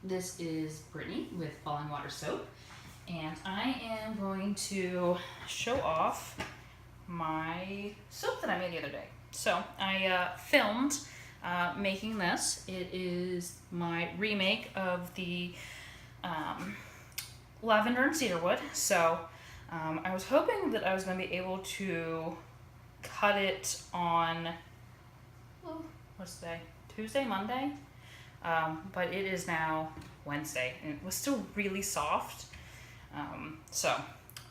This is Brittany with Falling Water Soap, and I am going to show off my soap that I made the other day. So I filmed making this. It is my remake of the Lavender and Cedarwood. So I was hoping that I was going to be able to cut it on, what's today? Tuesday, Monday? But it is now Wednesday, and it was still really soft. So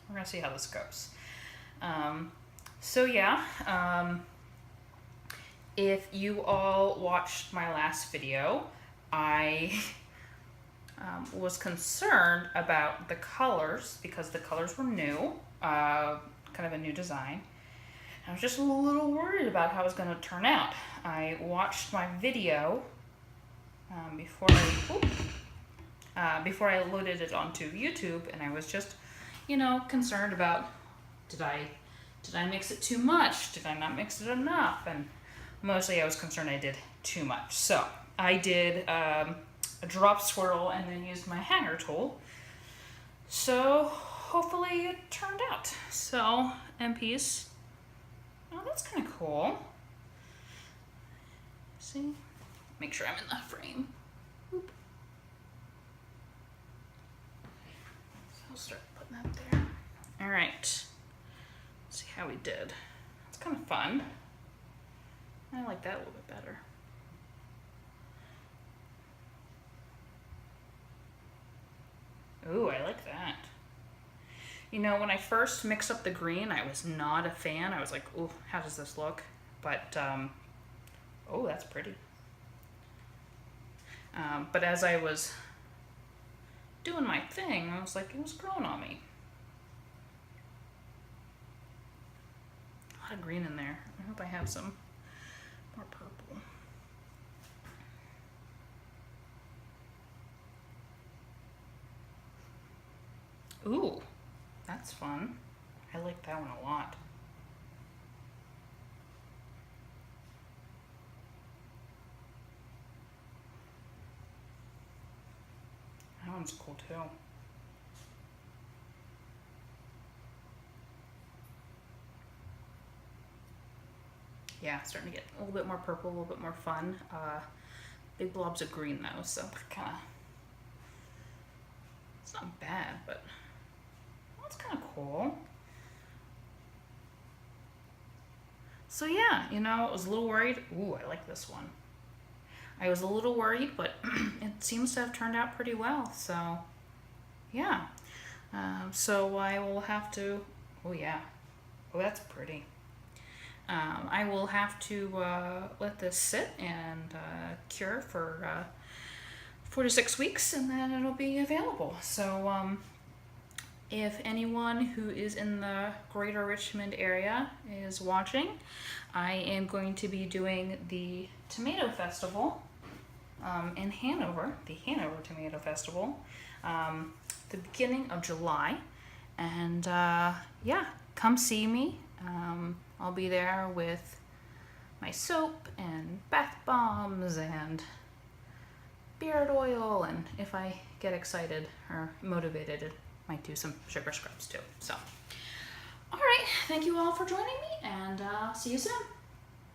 we're gonna see how this goes. If you all watched my last video, I was concerned about the colors because the colors were new, kind of a new design. I was just a little worried about how it was going to turn out. I watched my video before I loaded it onto YouTube, and I was just, concerned about did I mix it too much? Did I not mix it enough? And mostly I was concerned I did too much. So I did a drop swirl and then used my hanger tool. So hopefully it turned out. So MPs. Oh, that's kind of cool. See? Make sure I'm in the frame. Oop. So I'll start putting that there. All right. Let's see how we did. It's kind of fun. I like that a little bit better. Ooh, I like that. When I first mixed up the green, I was not a fan. I was like, ooh, how does this look? But, oh, that's pretty. But as I was doing my thing, I was like, it was growing on me. A lot of green in there. I hope I have some more purple. Ooh. That's fun. I like that one a lot. That one's cool too. Yeah, starting to get a little bit more purple, a little bit more fun. Big blobs of green though, so kind of, it's not bad, but that's kind of cool. So yeah, I was a little worried. Ooh, I like this one. I was a little worried, but it seems to have turned out pretty well. So yeah. So I will have to, oh yeah. Oh, that's pretty. I will have to let this sit and cure for 4 to 6 weeks, and then it'll be available. So if anyone who is in the greater Richmond area is watching, I am going to be doing the Tomato Festival in Hanover, the Hanover Tomato Festival, the beginning of July. And yeah, come see me. I'll be there with my soap and bath bombs and beard oil, and if I get excited or motivated, might do some sugar scrubs too. So, all right, thank you all for joining me, and see you soon.